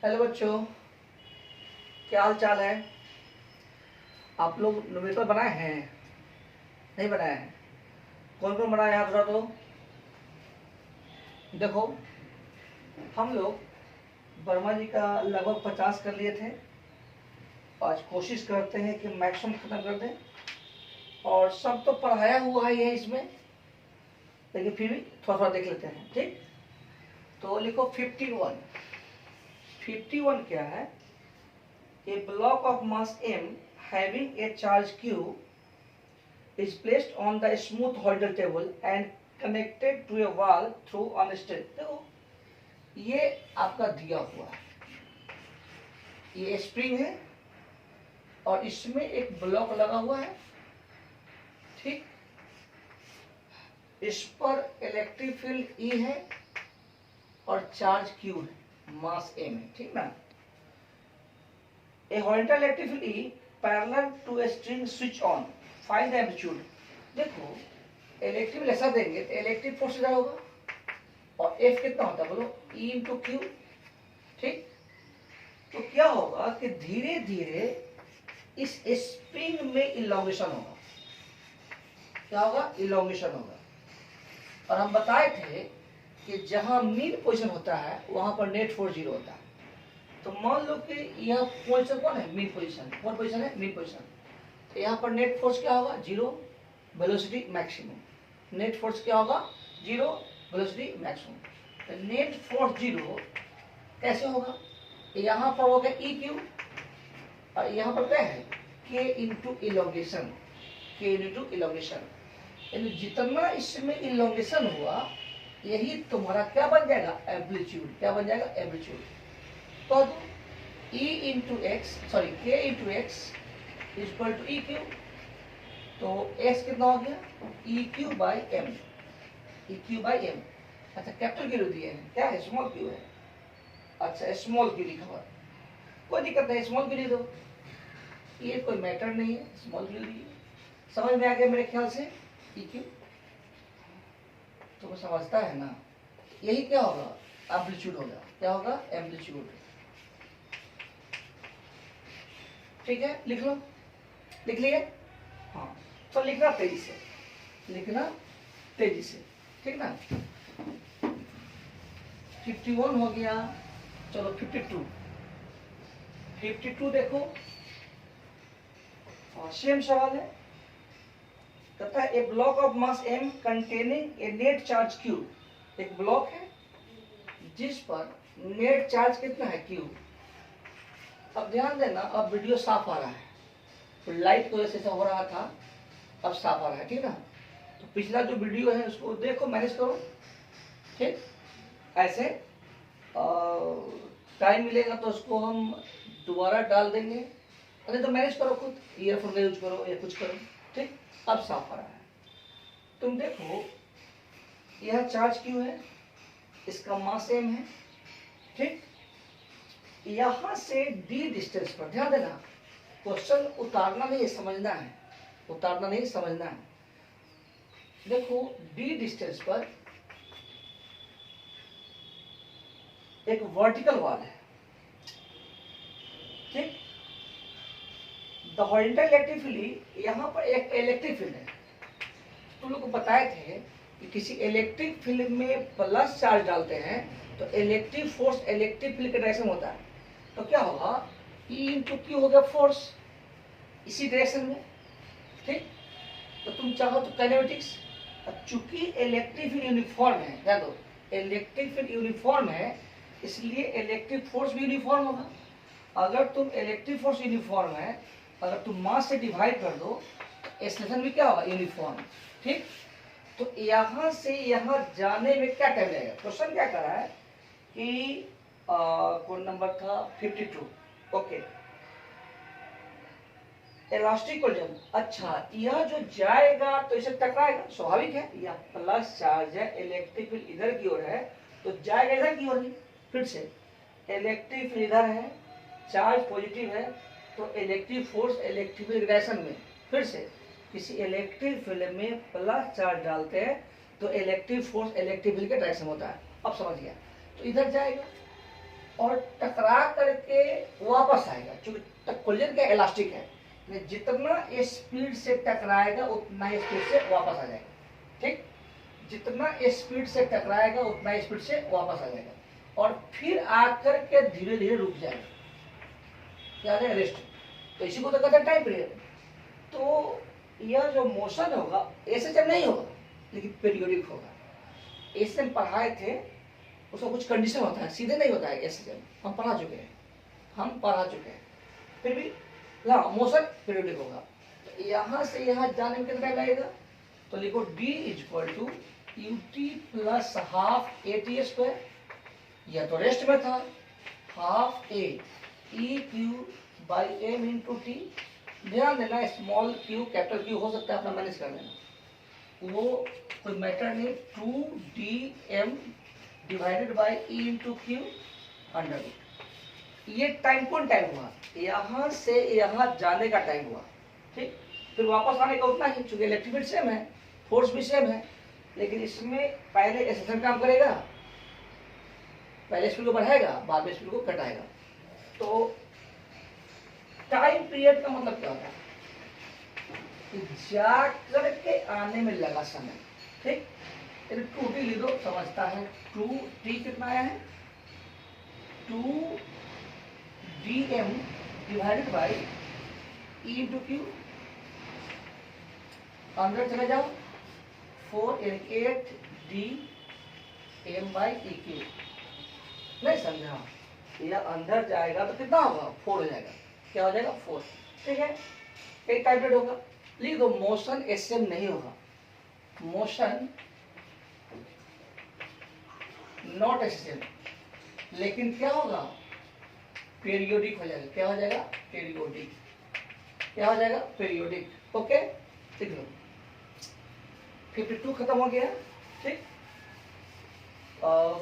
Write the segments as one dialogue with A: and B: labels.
A: Hello बच्चों, क्या हाल चाल है। आप लोग न्यूमेरिकल बनाए हैं? नहीं बनाए हैं? कौन कौन बनाया है थोड़ा तो देखो। हम लोग वर्मा जी का लगभग 50 कर लिए थे। आज कोशिश करते हैं कि मैक्सिमम खत्म कर दें। और सब तो पढ़ाया हुआ ही है इसमें, लेकिन फिर भी थोड़ा थोड़ा देख लेते हैं। ठीक, तो लिखो 51। 51 क्या है? A block of mass m having a charge q is placed on the smooth horizontal table and connected to a wall through on string। देखो, ये आपका दिया हुआ है, ये स्प्रिंग है और इसमें एक ब्लॉक लगा हुआ है। ठीक, इस पर इलेक्ट्रिक फील्ड E है और चार्ज Q है, मास m है। ठीक ना। A horizontal electric field E parallel to a string switch on, find the amplitude। देखो, इलेक्ट्रिक ऐसा देंगे तो इलेक्ट्रिक फोर्स इधर होगा और F कितना होता है बोलो, E इंटू क्यू। ठीक, तो क्या होगा कि धीरे धीरे इस स्प्रिंग में इलॉन्गेशन होगा। क्या होगा? इलॉन्गेशन होगा। और हम बताए थे कि जहां मीन पोजीशन होता है वहां पर नेट फोर्स 0 होता है। तो मान लो कि यह पोजीशन कौन है? Mean position. कौन पोजीशन है? Mean position. तो यहाँ पर नेट फोर्स क्या होगा? 0, वेलोसिटी मैक्सिमम। नेट फोर्स क्या होगा? 0, वेलोसिटी मैक्सिमम। तो नेट फोर्स 0 कैसे होगा? यहाँ पर होगा ई क्यू और यहाँ पर क्या है? के इंटू इलोंगेशन। के इंटू इलोंगेशन, यानी जितना इसमें इलोंगेशन हुआ यही तुम्हारा क्या बन जाएगा? एम्पलीट्यूड। क्या बन जाएगा? एम्पलीट्यूड। तो E into X, sorry K into X equal to E Q. तो x कितना हो गया? E Q by M. E Q by M. अच्छा, कैपिटल क्यू दिए हैं, क्या है? स्मॉल क्यू है। अच्छा, स्मॉल क्यू लिखा हुआ, कोई दिक्कत नहीं, स्मॉल क्यू लिख दो, ये कोई मैटर नहीं है। स्मॉल क्यू लिखिए। समझ में आ गया मेरे ख्याल से? ई क्यू तो समझता है ना। यही क्या होगा? एम्पलीट्यूड होगा। क्या होगा? एम्पलीट्यूड। ठीक है, लिख लो। लिख लिए? हाँ, तो लिखना तेजी से, लिखना तेजी से। ठीक ना। 51 हो गया। चलो 52। 52 देखो, सेम सवाल है। कहता है a block of mass m containing a net charge q। एक ब्लॉक है जिस पर नेट चार्ज कितना है? q। अब ध्यान देना, अब वीडियो साफ आ रहा है, तो लाइट की वजह से ऐसा हो रहा था, अब साफ आ रहा है। ठीक ना। तो पिछला जो वीडियो है उसको देखो, मैनेज करो। ठीक, ऐसे टाइम मिलेगा तो उसको हम दोबारा डाल देंगे, अरे तो मैनेज करो खुद, ईयरफोन का यूज करो या कुछ करो। ठीक, अब साफ आ रहा है। तुम देखो, यह चार्ज क्यों है, इसका मास m है। ठीक, यहां से d डिस्टेंस पर ध्यान देना, क्वेश्चन उतारना नहीं समझना है, उतारना नहीं समझना है। देखो, d डिस्टेंस पर एक वर्टिकल वॉल है। ठीक, द हॉरिजॉन्टल इलेक्ट्रिक फील्ड, यहां पर एक इलेक्ट्रिक फील्ड है। तुम लोग को बताए थे कि किसी इलेक्ट्रिक फील्ड में प्लस चार्ज डालते हैं तो इलेक्ट्रिक फोर्स इलेक्ट्रिक फील्ड के डायरेक्शन में होता है। तो क्या होगा? E इंटू क्यू हो गया फोर्स इसी डायरेक्शन में। ठीक, तो तुम चाहो तो काइनेमेटिक्स, चूंकि इलेक्ट्रिक फील्ड यूनिफॉर्म है, ध्यान दो, इलेक्ट्रिक फील्ड यूनिफॉर्म है इसलिए इलेक्ट्रिक फोर्स भी यूनिफॉर्म होगा। अगर तुम इलेक्ट्रिक फोर्स यूनिफॉर्म है, अगर तुम मास से डिवाइड कर दो तो एक्सेलरेशन भी क्या होगा? यूनिफॉर्म। ठीक, तो यहां से यहां जाने में क्या टाइम लगेगा? क्वेश्चन क्या कर रहा है कि कौन नंबर था? 52। Okay, elastic collision. अच्छा, यह जो जाएगा तो इसे टकराएगा, स्वाभाविक है, यह प्लस चार्ज है, इलेक्ट्रिक फील्ड इधर की ओर है तो जाएगा इधर की ओर। फिर से इलेक्ट्रिक फील्ड इधर है, चार्ज पॉजिटिव है, तो electric force electric field direction में। फिर से किसी इलेक्ट्रिक फील्ड में प्लस चार्ज डालते हैं तो इलेक्ट्रिक फोर्स इलेक्ट्रिक फील्ड के डायरेक्शन होता है। अब समझ गया? तो इधर जाएगा और टकरा करके वापस आएगा, क्योंकि कोलिजन क्या इलास्टिक है, जितना स्पीड से टकराएगा उतना स्पीड से वापस आ जाएगा। ठीक, जितना स्पीड से टकराएगा उतना स्पीड से वापस आ जाएगा और फिर आकर के धीरे धीरे रुक जाएगा, क्या है रेस्ट। तो इसी को तो कहते हैं टाइम पीरियड। तो यह जो मोशन होगा ऐसे जब नहीं होगा, लेकिन पीरियोडिक होगा। ऐसे हम पढ़ाए थे, उसका कुछ कंडीशन होता है, सीधे नहीं होता है ऐसे जब हम पढ़ा चुके हैं, फिर भी हाँ मोशन पीरियोडिक होगा। तो यहाँ से यहाँ जाने में कितना लगेगा, तो लिखो d equal to ut plus half A T square, यह तो रेस्ट में था, half A E Q by M into T. ध्यान देना स्मॉल क्यू कैपिटल क्यू हो सकता है, अपना मैनेज कर लेना, वो कोई मैटर नहीं। 2dm divided by E into Q under root. ये टाइम कौन टाइम हुआ, यहाँ से यहाँ जाने का टाइम हुआ। ठीक, फिर वापस आने का उतना ही, चूंकि इलेक्ट्रिक फील्ड सेम है, फोर्स भी सेम है, लेकिन इसमें पहले एक्सेलरेशन काम करेगा, पहले स्पीड को बढ़ाएगा, बाद में स्पीड को घटाएगा। तो टाइम पीरियड का मतलब क्या होता है, जा करके आने में लगा समय। ठीक, 2t लिख दो, समझता है। 2t कितना आया है, 2dm divided by E into Q, अंदर चले जाओ, 4 बाई ई क्यू। नहीं समझा, यह अंदर जाएगा तो कितना होगा, 4 हो जाएगा, क्या हो जाएगा 4। ठीक है, एक टाइम पीरियड होगा। लिख दो मोशन एसएम नहीं होगा, मोशन नॉट एसएम, लेकिन क्या होगा, पीरियोडिक हो जाएगा। क्या हो जाएगा, पीरियोडिक। क्या हो जाएगा, पीरियोडिक। ओके, लिख लो। 52 खत्म हो गया। ठीक,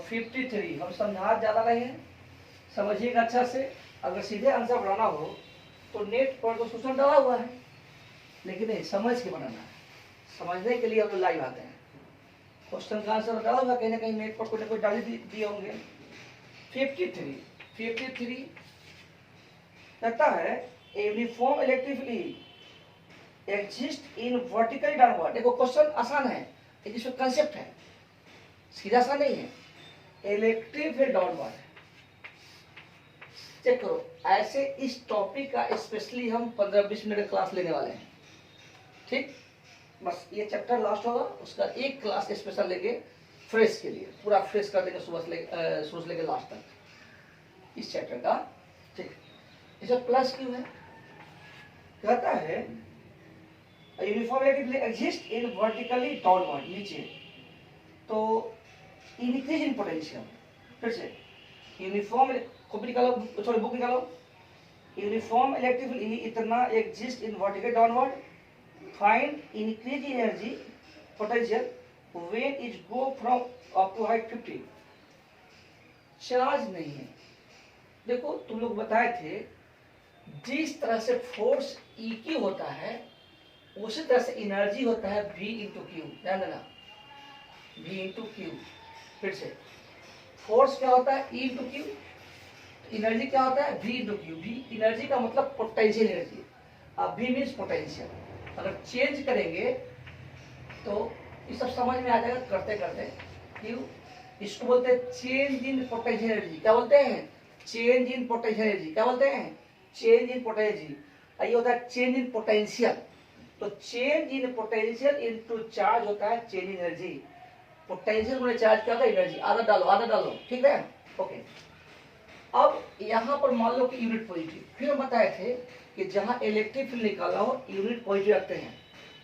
A: 53 हम समझा ज्यादा रहे हैं, समझिएगा अच्छा से। अगर सीधे आंसर बनाना हो तो नेट पर तो क्वेश्चन डाला हुआ है, लेकिन नहीं, समझ के बनाना है। समझने के लिए हम लोग लाइव आते हैं, क्वेश्चन का आंसर डाला हुआ कहीं ना कहीं नेट पर, कोई ना कोई डाल दिए होंगे। 53 कहता है uniform electric field exist in vertical downward. देखो क्वेश्चन आसान है, लेकिन इसमें कंसेप्ट है, सीधा सा नहीं है। इलेक्ट्रिक फील्ड डाउनवर्ड चेक करो। ऐसे इस टॉपिक का स्पेशली हम 15-20 मिनट का क्लास लेने वाले हैं। ठीक, बस ये चैप्टर लास्ट होगा, उसका एक क्लास स्पेशल लेके फ्रेश के लिए, पूरा फ्रेश कर देंगे सुबह से लेके लास्ट तक इस चैप्टर का। ठीक, इसे प्लस क्यों है, कहता है uniform electric field exist in vertically downward, नीचे, तो इंक्रीज इन पोटेंशियल। फिर से यूनिफॉर्म, कॉपी निकालो, सॉरी बुक निकालो। यूनिफॉर्म इलेक्ट्रिक फील्ड इतना exist in vertical downward, find increase in energy potential when it go from up to height 50। Charge नहीं है। देखो तुम लोग बताए थे, जिस तरह से फोर्स ई क्यू होता है उसी तरह से एनर्जी होता है V इंटू क्यू। ध्यान देना, V इंटू क्यू। फिर से फोर्स क्या होता है, E इंटू क्यू, एनर्जी क्या होता है, V into Q. V energy का मतलब पोटेंशियल एनर्जी, अब V मीन्स पोटेंशियल। अगर चेंज करेंगे तो ये सब समझ में आ जाएगा करते करते। क्यू, इसको बोलते हैं चेंज इन पोटेंशियल एनर्जी। क्या बोलते हैं, चेंज इन पोटेंशियल एनर्जी। क्या बोलते हैं, चेंज इन पोटेंशियल। ये होता है चेंज इन पोटेंशियल। तो change in potential into charge होता है चेंज इन एनर्जी। पोटेंशियल में चार्ज क्या होता है, एनर्जी। आधा डालो, ठीक है, ओके। अब यहाँ पर मान लो कि यूनिट पॉजिटिव, फिर हम बताए थे कि जहाँ इलेक्ट्रिक फील्ड निकालना हो यूनिट पॉजिटिव रखते हैं,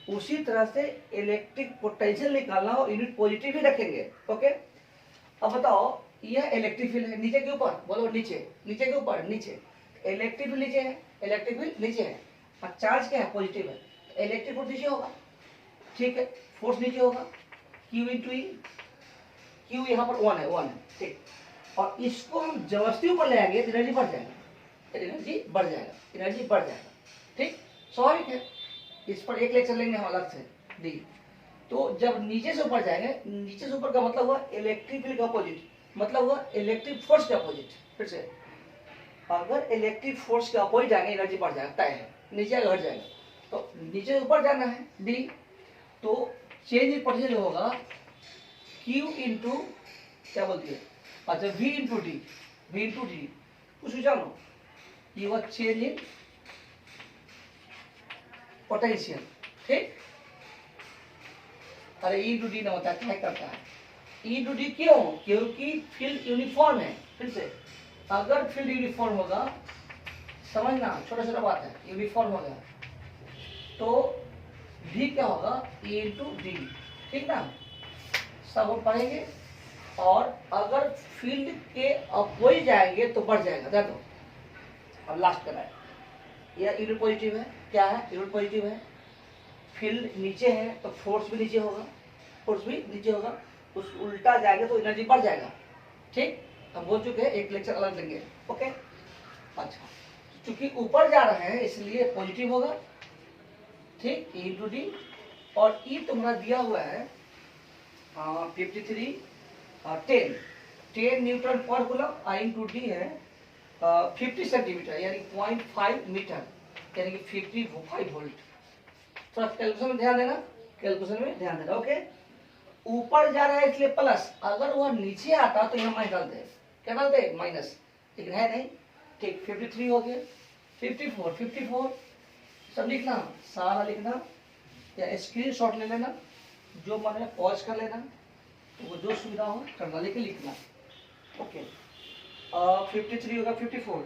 A: उसी तरह से इलेक्ट्रिक पोटेंशियल निकालना हो यूनिट पॉजिटिव ही रखेंगे। ओके, अब बताओ यह इलेक्ट्रिक फील्ड है, नीचे के ऊपर बोलो, नीचे, नीचे के ऊपर, नीचे। इलेक्ट्रिक फील्ड नीचे है, इलेक्ट्रिक फील्ड नीचे है, और चार्ज क्या है, पॉजिटिव है, तो इलेक्ट्रिक फोर्स नीचे होगा। ठीक है, फोर्स नीचे होगा, Q इंटू ई। Q यहाँ पर 1 है, ठीक। और इसको हम जबरदस्ती ऊपर ले आएंगे तो एनर्जी बढ़ जाएगा, एनर्जी बढ़ जाएगा। ठीक, स्वाभाविक है। इस पर एक लेक्चर लेंगे हम अलग से दी। तो जब नीचे से ऊपर जाएंगे, नीचे से ऊपर का मतलब हुआ इलेक्ट्रिक फील्ड का अपोजिट, मतलब हुआ इलेक्ट्रिक फोर्स का अपोजिट। फिर से, अगर इलेक्ट्रिक फोर्स के अपोजिट जाएंगे एनर्जी बढ़ जाएगा, तय है, नीचे घट जाएगा। तो नीचे ऊपर जाना है डी, तो चेंज इन पोटेंशियल होगा Q इंटू क्या बोलती है, अच्छा V into D, V into D कुछ जानो, ये हुआ चेंज इन पोटेंशियल, ठीक। अरे ई टू डी ना होता है, क्या करता है ई टू डी, क्यों, क्योंकि फील्ड यूनिफॉर्म है। फिर से, अगर फील्ड यूनिफॉर्म होगा, समझना छोटा छोटा बात है, यूनिफॉर्म हो गया तो भी क्या होगा ई इंटू डी, ठीक ना, सब हम पढ़ेंगे। और अगर फील्ड के अपोजिट जाएंगे तो बढ़ जाएगा, देखो अब लास्ट करना है, यह यूनिट पॉजिटिव है, क्या है यूनिट पॉजिटिव है, फील्ड नीचे है तो फोर्स भी नीचे होगा, फोर्स भी नीचे होगा, उस उल्टा जाएगा तो एनर्जी बढ़ जाएगा, ठीक। हम बोल चुके हैं, एक लेक्चर अलग लेंगे, ओके। अच्छा, चूंकि ऊपर जा रहे हैं इसलिए पॉजिटिव होगा, ठीक, ई इंटू डी। और ई तुम्हारा दिया हुआ है 53 10 न्यूटन पर कूलम, आई इंटू डी है 50 सेंटीमीटर यानी 0.5 मीटर यानी कि 55 वोल्ट। थोड़ा कैलकुलेशन में ध्यान देना, कैलकुलेशन में ध्यान देना, ओके। ऊपर जा रहा है इसलिए प्लस, अगर वह नीचे आता तो यहाँ माइनस डालते हैं, क्या डालते माइनस, लेकिन है नहीं, ठीक। 53 हो गया, 54 सब लिखना, सारा लिखना या स्क्रीनशॉट ले लेना, जो मन में पॉज कर लेना, तो वो जो सुविधा हो करना, लेके लिखना, ओके। 53 होगा 54,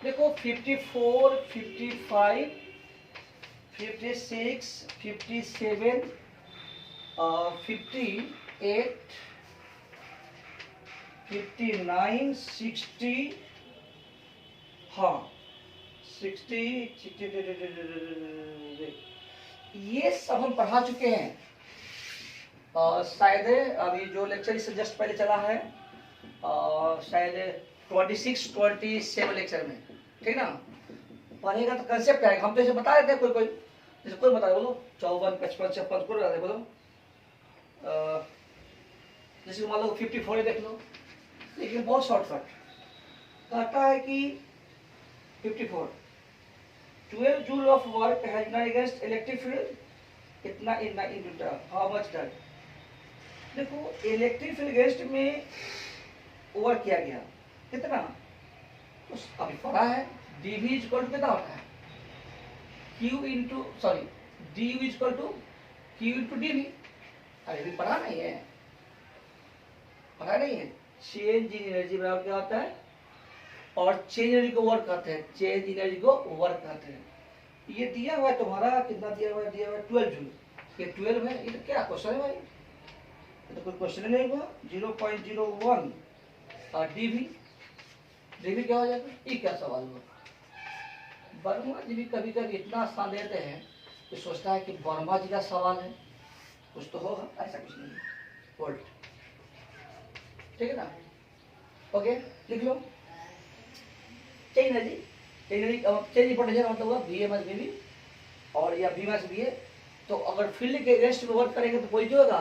A: देखो 54 55 56 57 58 59 60, हाँ 60 ये सब हम पढ़ा चुके हैं, शायद अभी जो लेक्चर इससे जस्ट पहले चला है शायद 26-27 लेक्चर में, ठीक ना। पढ़ेगा तो कंसेप्ट आएगा, हम तो इसे बता देते हैं, कोई जैसे कोई बता बोलो 54 55 56 कोई बता बोलो, जैसे मान लो 54 देख लो, लेकिन बहुत शॉर्टकट कहता है कि 54 12 joule of work has done against electric field, कितना in into how much done. देखो इलेक्ट्रिक फील्ड अगेंस्ट में वर्क किया गया कितना, तो अभी पढ़ा है dv इक्वल टू कितना होता है q into sorry du equal to q into dv। अरे अभी पढ़ा नहीं है, पढ़ा नहीं है। चेंज इन एनर्जी बराबर क्या होता है, और चेंज एनर्जी को वर्क करते हैं, चेंज एनर्जी को वर्क करते हैं। ये दिया हुआ है तुम्हारा, कितना दिया हुआ है 12 जूल, ये 12 है, ये तो क्या क्वेश्चन है भाई, ये तो कोई क्वेश्चन नहीं हुआ। 0.01 और डीवी क्या हो जाएगा, ये क्या सवाल हुआ। वर्मा जी भी कभी कभी इतना आसान देते हैं कि सोचता है कि वर्मा जी का सवाल है, कुछ तो होगा, ऐसा कुछ नहीं है, वोल्ट, ठीक है ना, ओके लिख लो। चेंज पोटेंशियल मतलब होगा वी माइनस वी और या वी माइनस वी है। तो अगर फील्ड के अगेंस्ट में वर्क करेंगे तो पॉजिटिव होगा,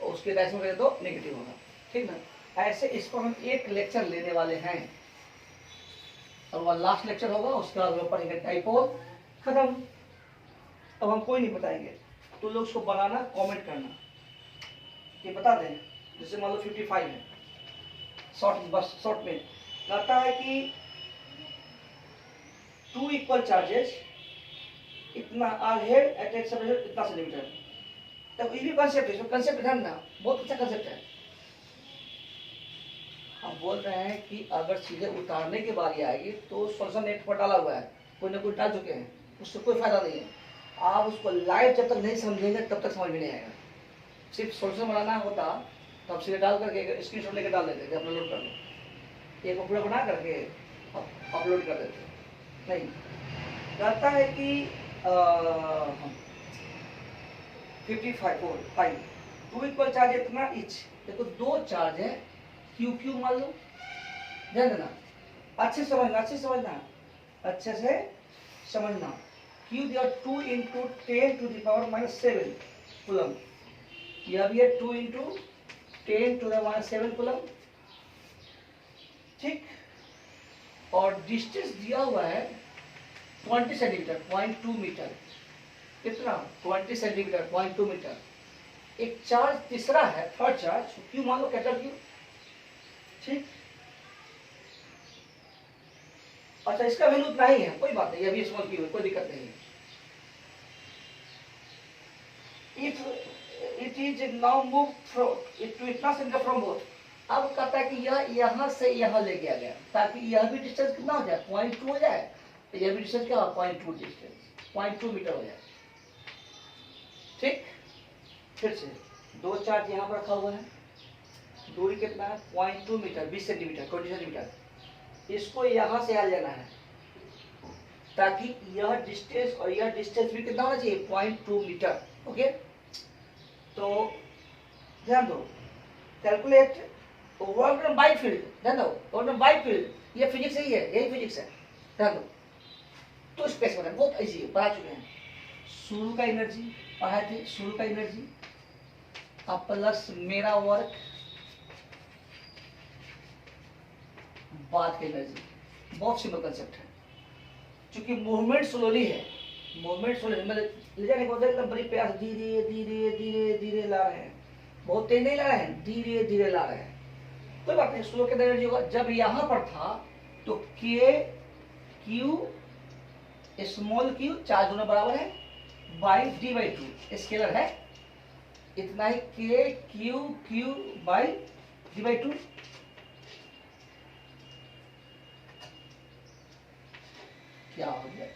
A: उसके डायरेक्शन में करेंगे तो नेगेटिव होगा, ठीक ना। ऐसे इस पर हम एक लेक्चर लेने वाले हैं और वह लास्ट लेक्चर होगा, उसके बाद हम पढ़ेंगे डाइपोल, खत्म। अब हम कोई नहीं बताएंगे, तो लोग उसको बनाना कमेंट करना, ये बता दें। जैसे मान लो 55 है, शॉर्ट में कहता है कि 2 इक्वल चार्जेस इतना आर हेड एट एक सेपरेशन इतना सेंटीमीटर। तब ये भी कंसेप्ट है, कंसेप्ट ध्यान ना, बहुत अच्छा कंसेप्ट है। हम बोल रहे हैं कि अगर सीधे उतारने की बारी आएगी तो सोल्यूशन नेट पर डाला हुआ है, कोई ना कोई डाल चुके हैं, उससे कोई फायदा नहीं है। आप उसको लाइव जब तक नहीं समझेंगे तब तक समझ में नहीं आएगा। सिर्फ सोल्यूशन बनाना होता तो आप सीधे डाल करके स्क्रीनशॉट लेकर डाल देते थे, अपलोड कर लो, एक पूरा बना करके अपलोड कर देते। नहीं, कहता है कि 55 2 इक्वल चार्ज इतना इच। देखो दो चार्ज है, क्यू क्यू मान लो, ध्यान देना, अच्छे से समझना। क्यू दिया 2 into 10 to the power -7 coulomb, यह भी है 2 इंटू 10 टू द -7 कूलम, ठीक। और डिस्टेंस दिया हुआ है 20 सेंटीमीटर 0.2 मीटर। कितना 20 सेंटीमीटर 0.2 मीटर। एक चार्ज तीसरा है, थर्ड चार्ज क्यू मान लो, कैपिटल क्यू। ठीक, अच्छा इसका वैल्यू उतना ही है, कोई बात नहीं, अभी स्मॉल क्यू है, कोई दिक्कत नहीं है। If it is now move to इतना सेंटर फ्रॉम बोथ, अब कहता है कि यह यहाँ से यहाँ ले गया गया, ताकि यह भी डिस्टेंस कितना हो जाए 0.2 हो जाए, यह भी डिस्टेंस क्या हो 0.2 डिस्टेंस 0.2 मीटर हो जाए। ठीक, फिर से दो चार्ज यहाँ पर रखा हुआ है, दूरी कितना है 0.2 मीटर 20 सेंटीमीटर 20 सेंटीमीटर। इसको यहाँ से यहाँ लेना है, ताकि यह डिस्टेंस और यह डिस्टेंस भी कितना होना चाहिए 0.2 मीटर। ओके, तो ध्यान दो, calculate work done by field. ध्यान दो, वर्क डन बाय फील्ड, ये फिजिक्स ही है, यही फिजिक्स है। ध्यान दो, तो स्पेस में बहुत इजी है, पढ़ा चुके हैं। शुरू का एनर्जी पढ़ाए थे, शुरू का एनर्जी अब प्लस मेरा वर्क बाद की एनर्जी। बहुत सिंपल कंसेप्ट है, क्योंकि मूवमेंट स्लोली है, मूवमेंट स्लोली मतलब ले जाने को एकदम बड़ी प्यास धीरे धीरे धीरे धीरे ला रहे हैं, बहुत तेज नहीं ला रहे हैं, धीरे धीरे ला रहे हैं। कोई बात नहीं, स्लो के एनर्जी होगा। जब यहाँ पर था तो के क्यू स्मॉल क्यू चार्ज दोनों बराबर है by D by two, scalar है इतना ही, के Q Q by D by two. क्या हो गया,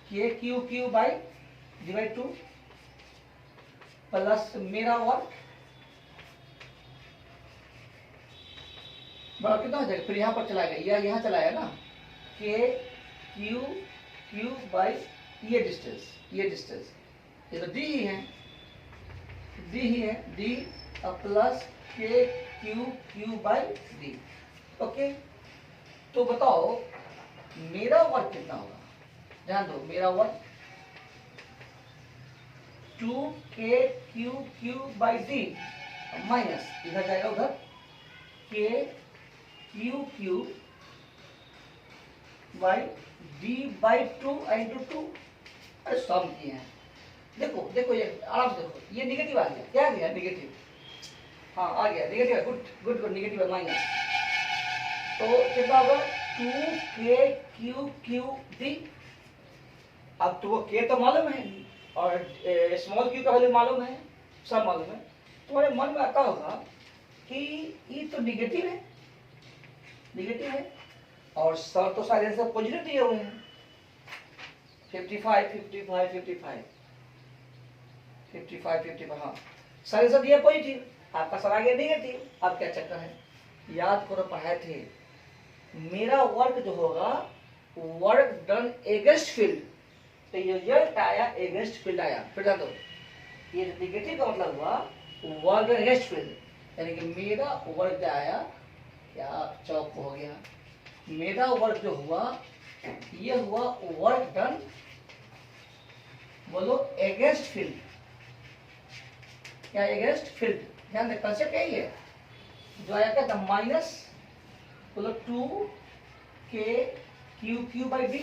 A: के Q Q by D by two plus मेरा वर्क बराबर कितना हो जाएगा, फिर यहाँ पर चलाएगा, यह यहाँ चलाया ना, के क्यू क्यू बाई ये डिस्टेंस, ये डिस्टेंस, ये तो डी ही है, डी ही है, डी प्लस के Q Q by D. Okay, तो बताओ मेरा वर्क कितना होगा। ध्यान दो, मेरा work 2k Q Q by D minus इधर जाएगा उधर के Q Q by D by two into two. अरे सम किए हैं, देखो देखो ये आराम से देखो, ये निगेटिव आ गया, क्या आ गया निगेटिव, हाँ आ गया negative, good good good, negative है माइनस, तो कितना होगा 2k क्यू क्यू डी। अब तो वो k तो मालूम है और स्मॉल क्यू का वैल्यू मालूम है, सब मालूम है, तुम्हारे मन में आता होगा कि ये तो निगेटिव है, निगेटिव है, और सर तो सारे आंसर पॉजिटिव दिए हुए हैं, 55 55 55 55 55, हाँ सारे आंसर दिए पॉजिटिव, आपका सर आ गया निगेटिव। अब क्या चक्कर है, याद करो पढ़ाए थे, मेरा वर्क जो होगा वर्क डन एगेंस्ट फील्ड, तो ये रिजल्ट आया एगेंस्ट फील्ड आया। फिर जान दो, ये निगेटिव का मतलब हुआ वर्क डन एगेंस्ट फील्ड, यानी कि मेरा वर्क जो आया, क्या चौक हो गया, मेरा वर्क जो हुआ ये हुआ वर्क डन, बोलो एगेंस्ट फील्ड, क्या एगेंस्ट फील्ड। ध्यान दे, कंसेप्ट यही है, जो आया क्या था माइनस, बोलो 2k Q Q by D,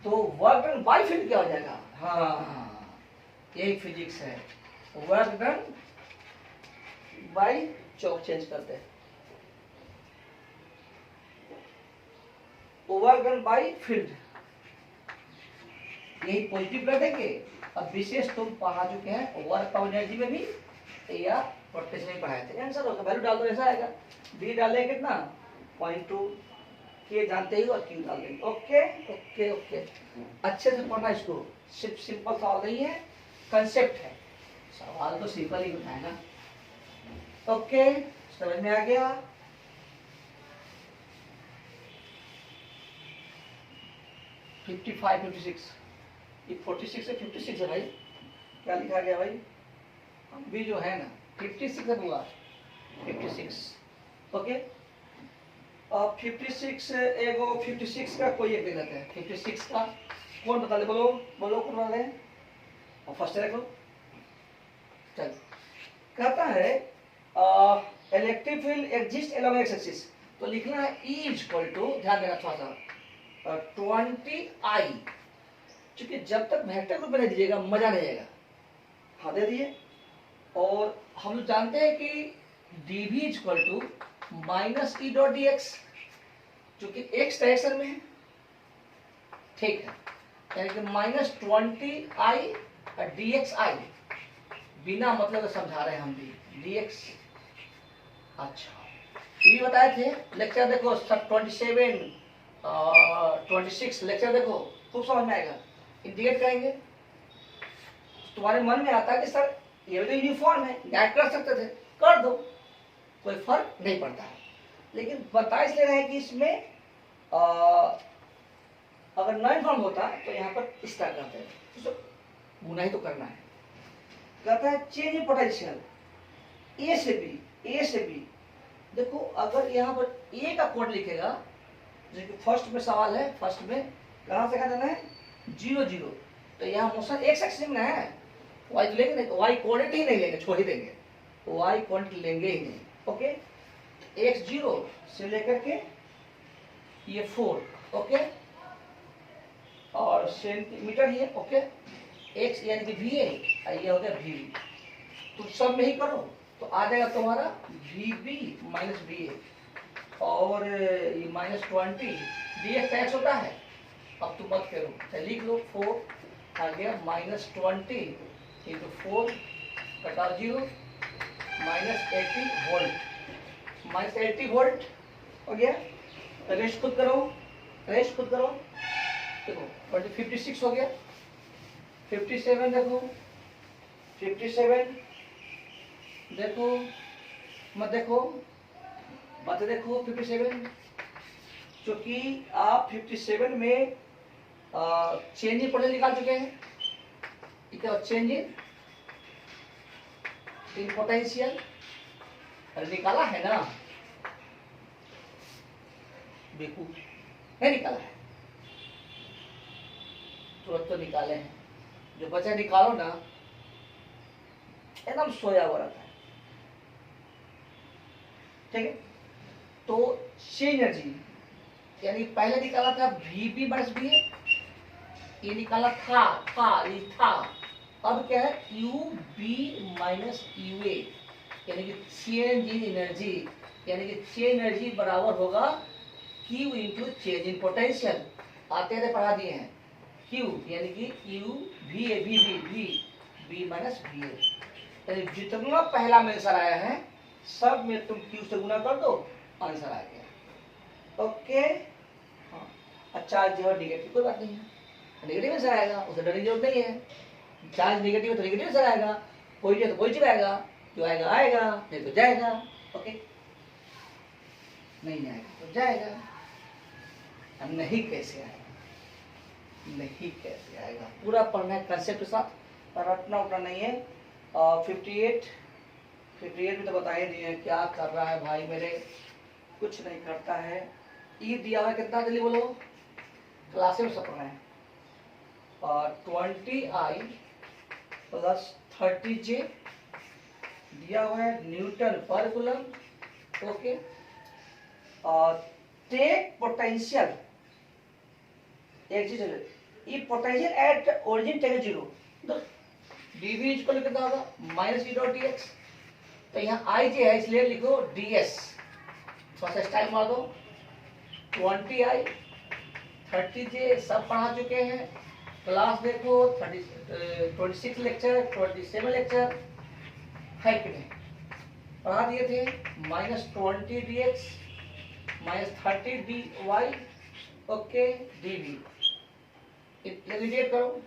A: तो वर्क डन बाई फील्ड क्या हो जाएगा, हाँ यही फिजिक्स है, work done by, Chowk change करते हैं, वर्क डन बाई फील्ड, यही पॉजिटिव कर देंगे। अब विशेष तुम पढ़ा चुके हैं वर्क और एनर्जी में भी, या प्रोटेक्शन में पढ़ाए थे, आंसर होगा, वैल्यू डाल दो ऐसा आएगा, डी डालें कितना 0.2, के जानते ही और क्यू डाल देंगे। ओके ओके ओके, अच्छे से पढ़ना इसको, सिर्फ सिंपल सवाल नहीं है, कंसेप्ट है, सवाल तो सिंपल ही होता है ना। ओके, समझ में आ गया। फिफ्टी 56, ये 46 से 56 है भाई, क्या लिखा गया भाई, भी जो है ना 56 है पूरा 56। ओके, अब 56 एगो 56 का कोई एक दे देते हैं, 56 का कौन बता दे, बोलो बोलो कौन बता दे, और फर्स्ट रख लो। चल, कहता है electric field exist along x axis, तो लिखना है E इज इक्वल टू, ध्यान देना थोड़ा सा, 20I, क्योंकि जब तक वेक्टर ग्रुप में नहीं दीजिएगा मजा नहीं आएगा। हाँ दे दिए, और हम लोग जानते हैं कि dv is equal to minus E dot D X, क्योंकि एक्स डायरेक्शन में है, ठीक है, यानी कि माइनस 20I डी एक्स आई, बिना मतलब समझा रहे हैं हम भी, डी एक्स। अच्छा ये बताए थे, लेक्चर देखो 27 26 लेक्चर देखो, खूब समझ में आएगा, इंडिकेट करेंगे। तुम्हारे मन में आता है कि सर ये तो यूनिफॉर्म है, गाइड कर सकते थे, कर दो, कोई फर्क नहीं पड़ता है, लेकिन बता इसलिए रहे कि इसमें अगर नॉन फॉर्म होता तो यहाँ पर इस तरह करते हैं, तो गुना ही तो करना है। कहता है चेंज इन पोटेंशियल ए से बी, ए से बी। देखो अगर यहाँ पर ए का कोड लिखेगा, जो कि फर्स्ट में सवाल है, फर्स्ट में कहाँ से कहाँ जाना है, 0 0, तो यहाँ मोशन एक्स एक्सिस में है, वाई तो लेंगे नहीं, वाई कोऑर्डिनेट ही नहीं लेंगे, छोड़ ही देंगे, वाई कोऑर्डिनेट लेंगे ही नहीं। ओके, एक्स 0 से लेकर के ये 4, ओके, और सेंटीमीटर ही है, ओके, एक्स यानी कि वी ए, ये हो गया वी बी, तो सब में ही करो तो आ जाएगा तुम्हारा V B minus V A, और ये माइनस 20 डी एक्स एक्स होता है, अब तुम मत करो, चलिए लिख लो, 4 आ गया माइनस 20 इंटू 4 कटा 0 माइनस 80 वोल्ट, माइनस 80 वोल्ट हो गया। रेस्ट खुद करो, रेस्ट खुद करो, देखो 56 हो गया, 57 देखो, 57 देखो, मत देखो, मत देखो 57, क्योंकि आप 57 में चेंज इन पोटेंशियल निकाल चुके हैं, ठीक है, चेंज इन पोटेंशियल निकाला है ना, बेवकूफ नहीं निकाला है, तुरंत तो निकाले हैं, जो बचा निकालो ना, एकदम सोया हुआ रहता है, ठीक है। तो चेंज एनर्जी यानी पहले निकाला था वीबी माइनस बी ए, ये निकाला था ये था, अब क्या है you B minus U A, यानी कि चेंज इन एनर्जी, यानी कि चेंज एनर्जी बराबर होगा Q into change in potential, आते आते पढ़ा दिए हैं, Q यानी कि U V A B B B B minus B A, यानी जितना पहला में आंसर आया है सब में तुम Q से गुना कर दो, आंसर आ गया। ओके, हाँ, अच्छा जो निगेटिव कोई बात नहीं है, नेगेटिव आंसर आएगा, उसे डरने की जरूरत नहीं है, चार्ज नेगेटिव तो नेगेटिव आंसर आएगा, पॉजिटिव तो पॉजिटिव आएगा, जो आएगा आएगा, नहीं तो जाएगा, ओके, नहीं आएगा तो जाएगा, नहीं कैसे आएगा, नहीं कैसे आएगा, पूरा पढ़ना है कंसेप्ट के साथ, रटना उठना नहीं है। 58 में तो बता ही दिए क्या कर रहा है भाई मेरे, कुछ नहीं करता है। ई दिया हुआ कितना, जल्दी बोलो, क्लास में सब पढ़ना है, 20I प्लस 30J दिया हुआ है न्यूटन पर कूलम, ओके, और टेक पोटेंशियल ये potential at origin take 0, DV equal कितना होगा minus E dot D X, तो यहाँ आई जे है इसलिए लिखो डी एस, थोड़ा सा स्टाइल मार दो, 20I 30J सब पढ़ा चुके हैं, क्लास देखो 26 लेक्चर 27 लेक्चर है कि नहीं, पढ़ा दिए थे, minus 20 D X minus 30 D Y, okay, D V indicate करो,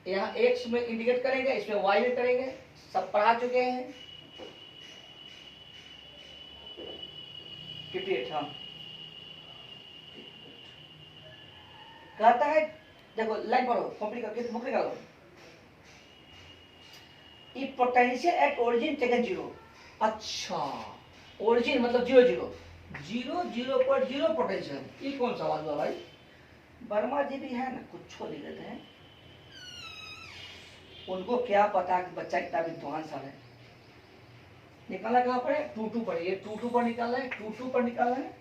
A: यहाँ एक्स में इंडिकेट करेंगे, इसमें वाई में करेंगे, सब पढ़ा चुके हैं। 58, हाँ, कहता है देखो लाइन पढ़ो, कॉपी करके मुक्ति करो, ये पोटेंशियल एट ओरिजिन टेकन 0, अच्छा ओरिजिन मतलब 0 0 0 0 पर 0 पोटेंशियल, ये कौन सा सवाल हुआ भाई, वर्मा जी भी है ना, कुछ छोड़ देते हैं, उनको क्या पता कि बच्चा कितना विद्वान सा है, निकालना कहाँ पर है, 2 2 पर, ये 2 2 पर निकालना है, 2 2 पर निकालना है,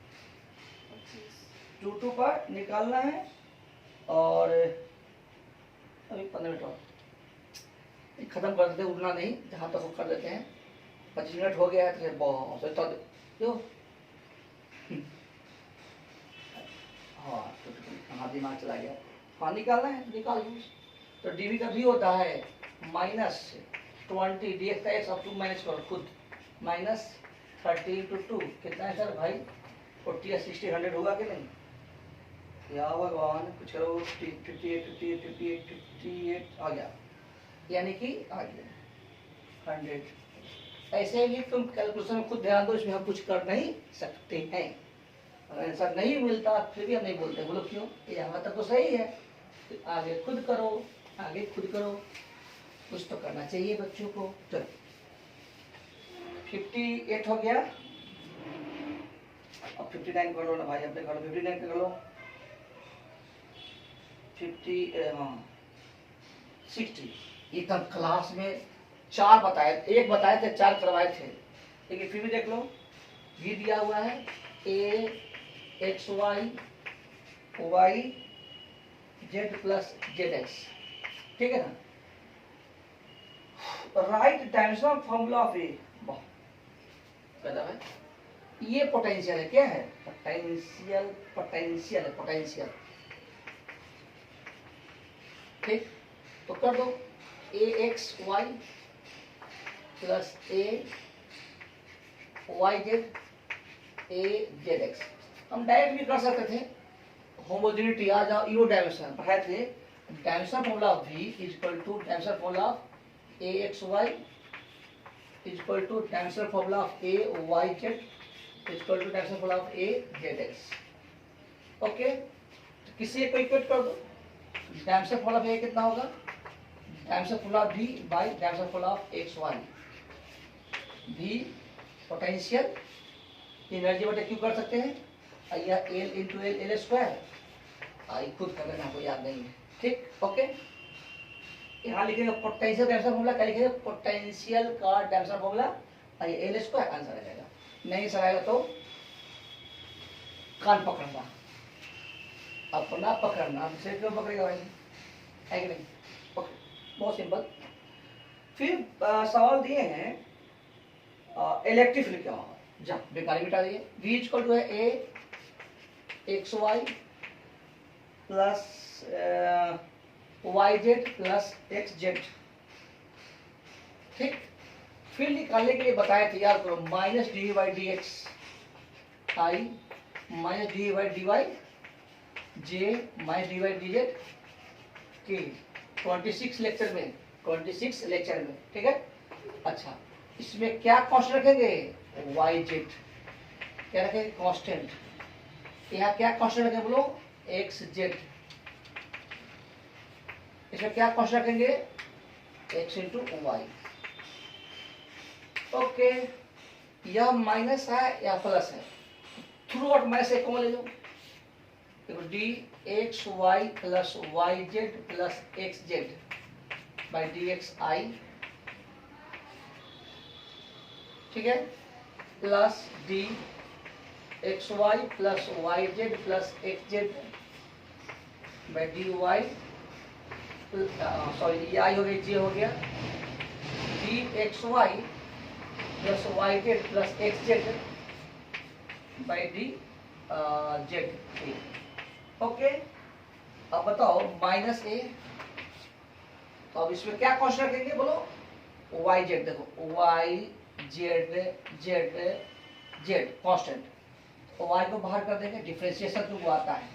A: 2 2 पर निकालना है। और अभी 15 मिनट और खत्म कर देते, उठना नहीं, जहाँ तक वो कर देते हैं। 25 मिनट हो गया है तो बहुत क्यों। हाँ तो कहाँ दिमाग चला गया। हाँ निकालना है, निकाल लो। तो डीवी का भी होता है -20 डी एक्स का एक्स, अब तुम मैनेज करो खुद। -30 × 2 कितना है सर भाई, 40 या 60 100 होगा कि नहीं, या भगवान कुछ करो। 58 आ गया, यानी कि आ गया 100। ऐसे ही तुम कैलकुलेशन में खुद ध्यान दो, इसमें हम कुछ कर नहीं सकते हैं। अगर आंसर नहीं मिलता फिर भी हम नहीं बोलते, बोलो क्यों, ये यहाँ तक तो सही है, तो आगे खुद करो, आगे खुद करो, कुछ तो करना चाहिए बच्चों को। चलो 58 हो गया, अब 59 कर लो ना भाई, अपने कर लो, 59 कर लो। 60। ये तब क्लास में 4 बताए, 1 बताए थे, 4 करवाए थे, लेकिन फिर भी देख लो भी दिया हुआ है a x y y z plus zx, ठीक है ना। राइट डायमेंशन फॉर्मूला ऑफ ए, कहता है ये पोटेंशियल है, क्या है, पोटेंशियल, पोटेंशियल है, पोटेंशियल, ठीक। तो कर दो a x y plus a y z a z x। हम डायरेक्ट भी कर सकते थे, होमोजेनिटी आ जाओ, यो डायमेंशन पढ़ाए थे, dimension formula of v equal to dimension formula of a x y equal to dimension formula of a y z equal to dimension formula of a z x। Okay, तो किसी एक को equate कर दो, dimension formula of a कितना होगा, dimension formula v by dimension formula of x y। v potential, energy बटे Q कर सकते हैं, या L into L, L square, I खुद कर लेना, आपको याद नहीं है, ठीक। ओके, यहाँ लिखेंगे पोटेंशियल डायमेंशन फॉर्मूला, क्या लिखेंगे, पोटेंशियल का dimension formula, I L square, answer आ जाएगा। नहीं सर आएगा तो कान पकड़ना, अपना पकड़ना, दूसरे क्यों पकड़ेगा भाई, है कि नहीं। ओके, बहुत सिंपल। फिर सवाल दिए हैं इलेक्ट्रिक फील्ड क्या होगा, जा बेकारी मिटा दिए। v इक्वल टू है a x y plus y z plus x z, ठीक। फील्ड निकालने के लिए बताया थे, याद करो, minus D Y D X I minus D Y D Y J minus D Y D Z के 26 लेक्चर में, 26 लेक्चर में, ठीक है। अच्छा, इसमें क्या कांस्टेंट रखेंगे, वाई जेड, क्या रखेंगे कांस्टेंट, यहाँ क्या कांस्टेंट रखेंगे बोलो, एक्स जेड, इसमें क्या कांस्टेंट रखेंगे, एक्स इंटू वाई। ओके, यह माइनस है या प्लस है, थ्रू आउट माइनस एक कॉमन ले लो, देखो D X Y plus Y Z plus X Z by D X I, ठीक है, plus D X Y plus Y Z plus X Z by D Y, sorry ये I हो गया, J हो गया, D X Y plus Y Z plus X Z by D Z. Okay, अब बताओ minus ए, तो अब इसमें क्या क्वेश्चन रखेंगे बोलो, वाई जेड, देखो Y Z Z Z constant, तो वाई को बाहर कर देंगे, डिफरेंशिएशन तो वो आता है,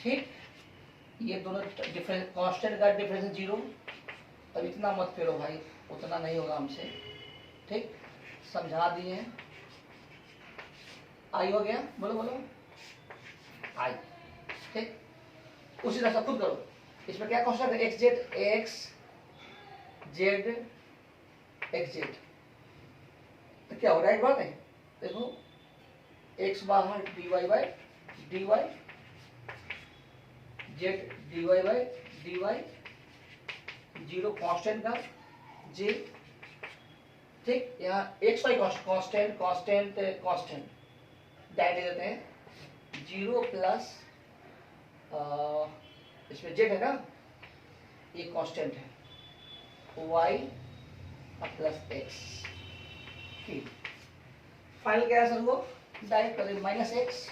A: ठीक। ये दोनों डिफरेंस, कांस्टेंट का डिफरेंस 0, अब इतना मत फेरो भाई, उतना नहीं होगा हमसे, ठीक, समझा दिए हैं। आई हो गया, बोलो बोलो आई, ठीक। उसी तरह से खुद करो, इसमें क्या कांस्टेंट है, x Z, x Z x Z, तो क्या हो रहा है, एक बात है, देखो एक्स बाहर D Y by D Y, Z D Y by D Y, zero constant का जे, ठीक, यहाँ X Y constant constant constant direct ले देते हैं 0 प्लस इसमें जेड है ना, ये कांस्टेंट है वाई प्लस एक्स। ठीक, फाइनल क्या है सर, वो डायरेक्ट कर minus X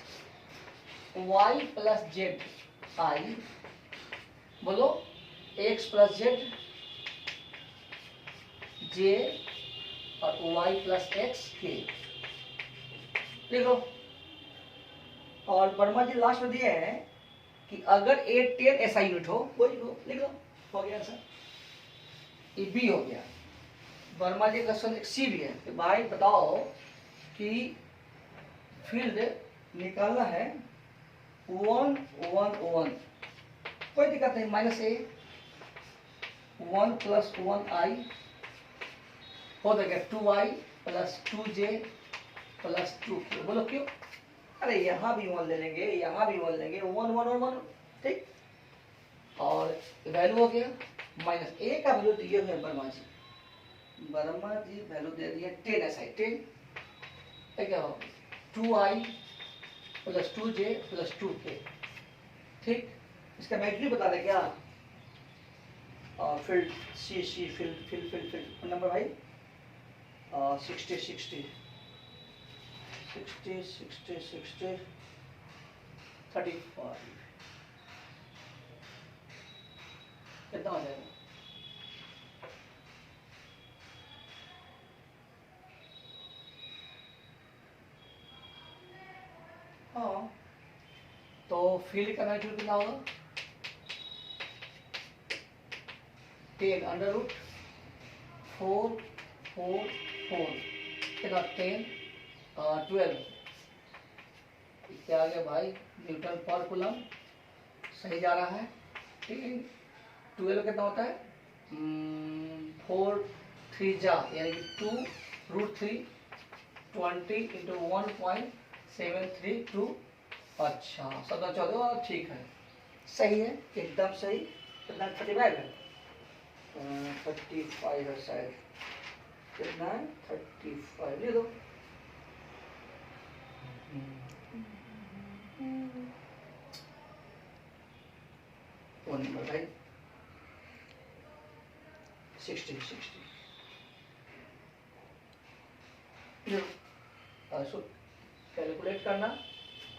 A: Y plus Z I, बोलो एक्स प्लस जेड जे और वाई प्लस एक्स के, लिख लो। और वर्मा जी लास्ट में दिए हैं कि अगर ए 10 ऐसा यूनिट हो, वो लिख लो, हो गया सर, ये बी हो गया। वर्मा जी का क्वेश्चन एक सी भी है कि भाई बताओ कि फील्ड निकालना है 1 1 1, कोई दिक्कत नहीं, माइनस ए 1 प्लस 1 आई हो जाएगा 2i plus 2j plus 2k, बोलो क्यों? अरे यहाँ भी 1 ले लेंगे, यहाँ भी 1 लेंगे, 1 1 1 1, ठीक। और वैल्यू हो गया माइनस ए का वैल्यू दिए हुए वर्मा जी वैल्यू दे दिए 10 ऐसा ही 10, क्या हो 2i plus 2j plus 2k, ठीक। इसका मैग्नीट्यूड बता दें क्या? फील्ड सी फील्ड नंबर भाई 60 60 60 60 60 35, कितना हो जाएगा? हाँ, तो फील्ड का मैग्नीट्यूड कितना होगा? 10 अंडर रूट 4 4 4 कितना 10 12, क्या आ गया भाई? न्यूटन पर कूलम, सही जा रहा है, ठीक है। 12 कितना होता है? 4 3 जा यानी कि 2 रूट 3 20 इंटू 1.732, अच्छा 17 ठीक है, सही है, एकदम सही। कितना 35 है? 35 है शायद, कितना है? 35 ले दो। वो नंबर भाई 60 सो कैलकुलेट करना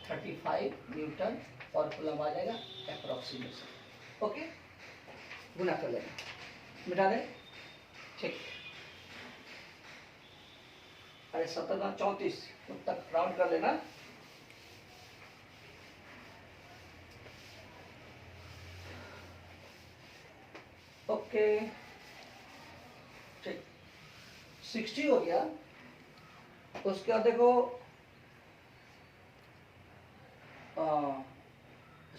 A: 35 न्यूटन और कूलम आ जाएगा अप्रोक्सीमेशन, ओके। गुना कर लेना, मिटा दें, ठीक। अरे 17 34 तक राउंड कर लेना, ओके, ठीक। 60 हो गया, उसके बाद देखो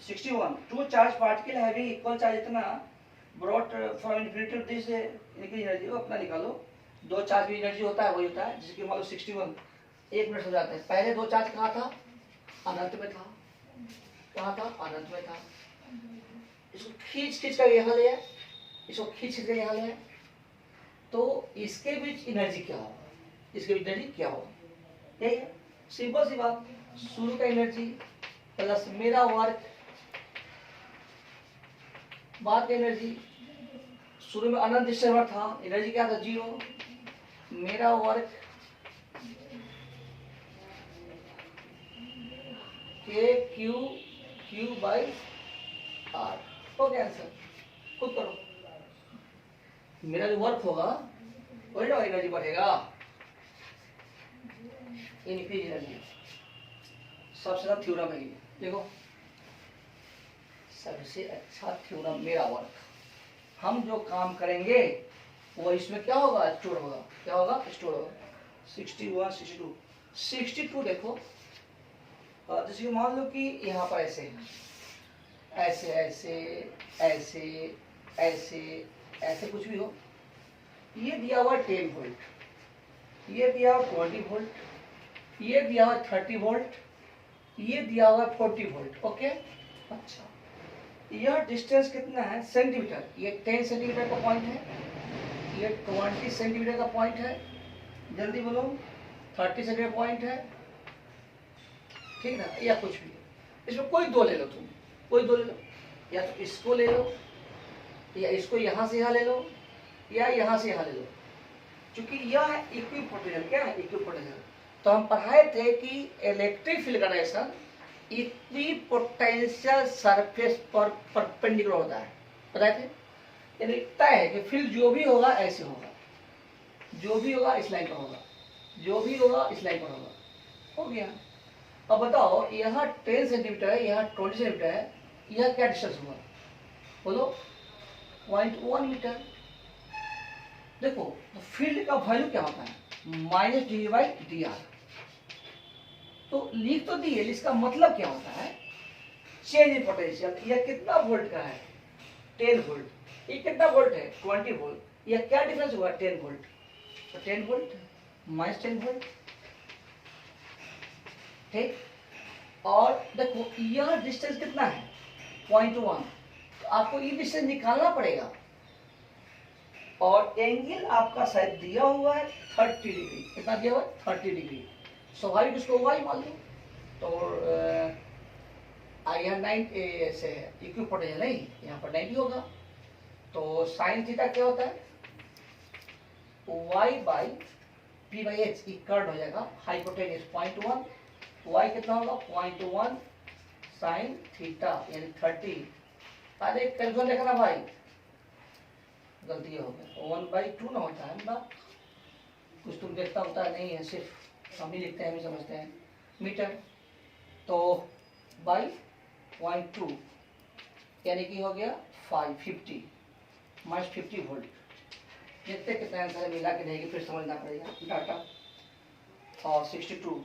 A: 61 two charge particle having equal charge इतना brought from infinity to this energy को अपना निकालो। दो चार्ज की एनर्जी होता है, वही होता है, जिसके मान लो 61 1 मिनट हो जाते हैं। पहले दो चार्ज कहाँ था? अनंत में था, कहाँ था? अनंत में था। इसको खींच कर यहाँ ले आए, इसको खींच कर यहाँ ले आए, तो इसके बीच एनर्जी क्या होगा? इसके बीच एनर्जी क्या होगा? यही है, सिंपल सी बात। शुरू का एनर्जी प्लस मेरा वर्क, बाद का एनर्जी। शुरू में अनंत डिस्टर्बर था, एनर्जी क्या था? 0। मेरा वर्क के क्यू बाई आर, हो गया आंसर। खुद करो, मेरा जो वर्क होगा वही ना एनर्जी बढ़ेगा, इंक्रीज एनर्जी। सबसे अच्छा थ्योरम है ये, देखो सबसे अच्छा थ्योरम मेरा वर्क। हम जो काम करेंगे वो इसमें क्या होगा? स्टोर होगा। क्या होगा? स्टोर होगा। 61 62 62 देखो, जैसे कि मान लो कि यहाँ पर ऐसे ऐसे ऐसे ऐसे ऐसे ऐसे कुछ भी हो, ये दिया हुआ 10 वोल्ट, ये दिया हुआ 20 वोल्ट, ये दिया हुआ 30 वोल्ट, ये दिया हुआ 40 वोल्ट, ओके। अच्छा, यह डिस्टेंस कितना है? सेंटीमीटर। ये 10 सेंटीमीटर का पॉइंट है, ये 20 सेंटीमीटर का पॉइंट है, जल्दी बोलो, 30 सेकेंड पॉइंट है, ठीक ना, या कुछ भी, इसमें कोई दो ले लो तुम, कोई दो ले लो, या तो इसको ले लो, या इसको यहाँ से यहाँ ले लो, या यहाँ से यहाँ ले लो, क्योंकि यह है इक्विपोटेंशियल। क्या है इक्विपोटेंशियल? तो हम पढ़ाए थे कि इलेक्ट्रिक फील्ड का डायरेक्शन इक्विपोटेंशियल सरफेस पर परपेंडिकुलर होता है, बताए थे। यानी तय है कि फील्ड जो भी होगा ऐसे होगा, जो भी होगा इस लाइन पर होगा, जो भी होगा इस लाइन पर होगा, हो गया। अब बताओ, यहाँ 10 सेंटीमीटर है, यहाँ 20 सेंटीमीटर है, यह क्या डिस्टेंस हुआ, बोलो 0.1 मीटर। देखो तो फील्ड का वैल्यू क्या होता है, -dV/dr। तो लिख तो दिए, इसका मतलब क्या होता है, चेंज इन पोटेंशियल। यह कितना वोल्ट का है, 10 वोल्ट, ये कितना वोल्ट है, 20 वोल्ट, यह क्या डिफरेंस हुआ, 10 वोल्ट, तो 10 वोल्ट -10 वोल्ट, ठीक। और देखो यह डिस्टेंस कितना है, 0.1, तो आपको ये डिस्टेंस निकालना पड़ेगा, और एंगल आपका शायद दिया हुआ है 30 डिग्री, कितना दिया हुआ है, 30 डिग्री। स्वाभाविक उसको वाई मान लो, तो यहाँ 9 से इक्विपोटेंशियल नहीं, यहाँ पर 90 होगा, तो साइन थीटा क्या होता है, y/p/h इक्वल हो जाएगा हाइपोटेन्यूज 0.1, y कितना होगा 0.1 साइन थीटा यानी 30। अरे कैलकुलेट देखना भाई, गलती हो गया, 1/2 ना होता है ना, कुछ तुम देखता होता है नहीं है, सिर्फ हम ही लिखते हैं, हम ही समझते हैं मीटर, तो बाई 0.2 यानी कि हो गया 550 -50 वोल्ट। देखते कितना आंसर है, मिला के रहेगी, फिर समझना पड़ेगा डाटा। और 62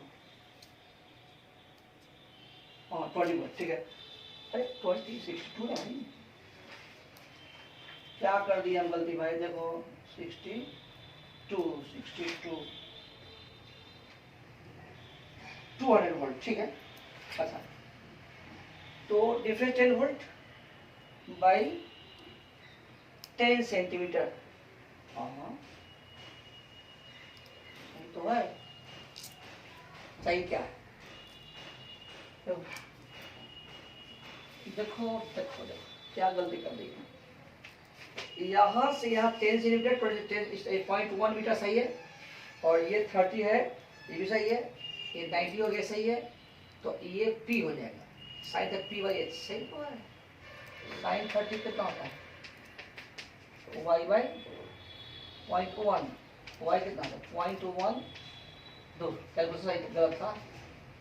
A: 20 वोल्ट, ठीक है। अरे 62 ना भाई, क्या कर दिया हम गलती भाई, देखो 62 200 वोल्ट, ठीक है। अच्छा, तो डिफरेंस 10 वोल्ट बाई 10 सेंटीमीटर, सही तो है, सही क्या है, देखो देखो देखो क्या गलती कर दी है, यहाँ से यहाँ 10 सेंटीमीटर 0.1 मीटर सही है, और ये 30 है, ये भी सही है, ये 90 हो गया सही है, तो ये P हो जाएगा, साइन तक P/h सही तो है। साइन 30 कितना होता है, y/0.1, y कितना था 0.1, दो कैलकुलेशन सही गलत था,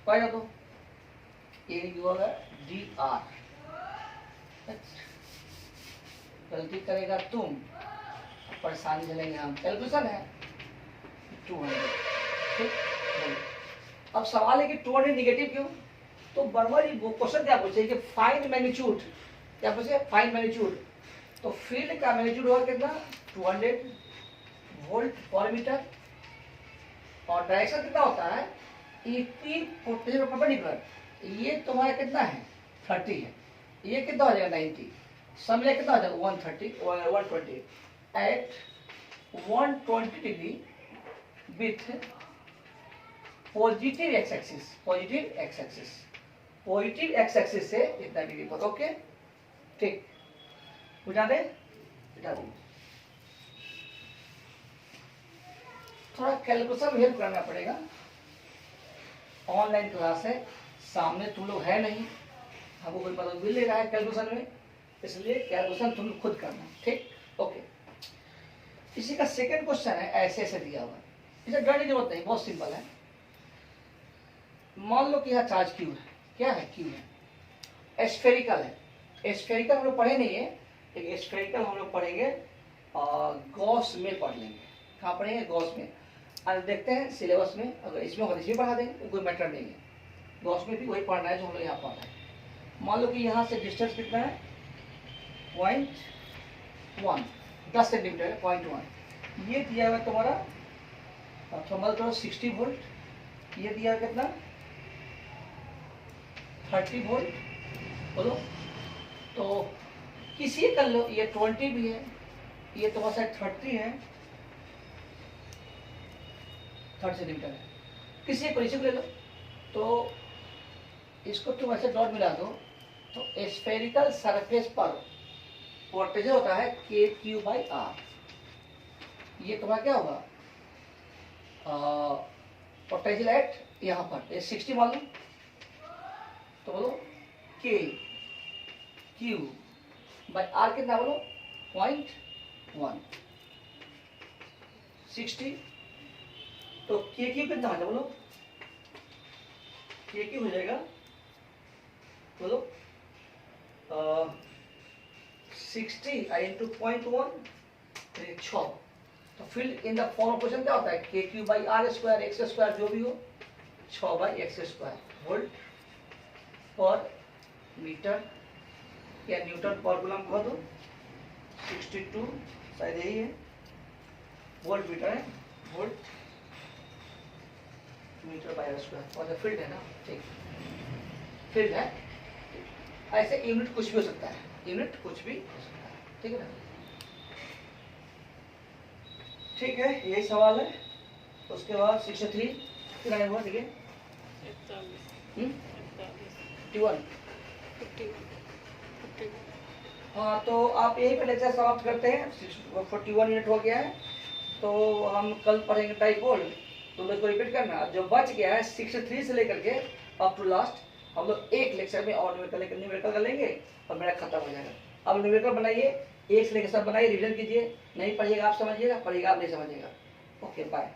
A: पढ़ दो, ये होगा dr, गलती करेगा तुम, परेशानी झेलेंगे हम, कैलकुलेशन है 200, ठीक। अब सवाल है कि 200 निगेटिव क्यों, तो वर्मा जी वो क्वेश्चन क्या पूछे कि फाइंड मैग्नीट्यूड, क्या पूछे फाइंड मैग्नीट्यूड, तो फील्ड का मैग्नीट्यूड होगा कितना 200 वोल्ट पर मीटर, और डायरेक्शन कितना होता है इक्विपोटेंशियल परपेंडिकुलर, ये तुम्हारा कितना है 30 है, ये कितना हो जाएगा 90, सब मिला कितना हो जाएगा 130 और 120 at 120 degree with positive X axis, positive X axis, positive X axis से इतना डिग्री पर, ओके ठीक, बुझा दे, बुझा दो, थोड़ा कैलकुलेशन हेल्प करना पड़ेगा, ऑनलाइन क्लास है, सामने तुम लोग है नहीं, हमको कोई पता मिल नहीं रहा है कैलकुलेशन में, इसलिए कैलकुलेशन तुम खुद करना, ठीक, ओके। इसी का सेकंड क्वेश्चन है, ऐसे ऐसे दिया हुआ है, इसे डरने की जरूरत नहीं, बहुत सिंपल है। मान लो कि यहाँ चार्ज क्यू है, क्या है क्यू है, स्फेरिकल है, स्फेरिकल हम लोग पढ़े नहीं है, लेकिन स्फेरिकल हम लोग पढ़ेंगे गॉस में पढ़ लेंगे, कहाँ पढ़ेंगे गॉस में, आज देखते हैं सिलेबस में, अगर इसमें होगा इसमें पढ़ा देंगे, कोई मैटर नहीं है, गॉस में भी वही पढ़ना है जो हम लोग यहाँ पढ़ रहे हैं। मान लो कि यहाँ से डिस्टेंस कितना है 0.1, 10 सेंटीमीटर है 0.1, ये दिया हुआ तुम्हारा थर्मल करो 60 वोल्ट, ये दिया कितना 30 वोल्ट, बोलो, तो किसी कर लो, ये 20 भी है, ये तुम्हारा शायद 30 है, 3 सेंटीमीटर है। किसी एक परिचय को ले लो, तो इसको तुम ऐसे डॉट मिला दो, तो स्फेरिकल सरफेस पर पोटेंशियल होता है KQ/R। ये तुम्हारा क्या होगा, पोटेंशियल एट यहाँ पर 60 मान लो, तो बोलो KQ/R कितना बोलो 0.1 60, तो KQ कितना हो जाएगा बोलो, KQ हो जाएगा बोलो 60 इंटू 0.1 6। तो फिर इन द फॉर्म क्वेश्चन क्या होता है, KQ/R² x² जो भी हो 6/x² वोल्ट पर मीटर या न्यूटन पर कूलम कह दो। 62 शायद यही है, वोल्ट मीटर है, वोल्ट मीटर/R²। और फील्ड है ना, ठीक, फील्ड है। ऐसे यूनिट कुछ भी हो सकता है, यूनिट कुछ भी हो सकता है, ठीक है ना। ठीक है, यही सवाल है। उसके बाद 63 कितना हुआ, ठीक है 51। हाँ, तो आप यही पे लेक्चर समाप्त करते हैं। 41 यूनिट हो गया है, तो हम कल पढ़ेंगे डाइपोल। तो लोग को रिपीट करना, जो बच गया है 63 से लेकर के अप टू लास्ट हम लोग एक लेक्चर में और न्यूमेरिकल कर लेंगे और मेरा खत्म हो जाएगा। अब न्यूमेरिकल बनाइए, एक से लेकर सब बनाइए, रिविजन कीजिए। नहीं पढ़िएगा आप समझिएगा, पढ़िएगा आप नहीं समझिएगा। Okay bye.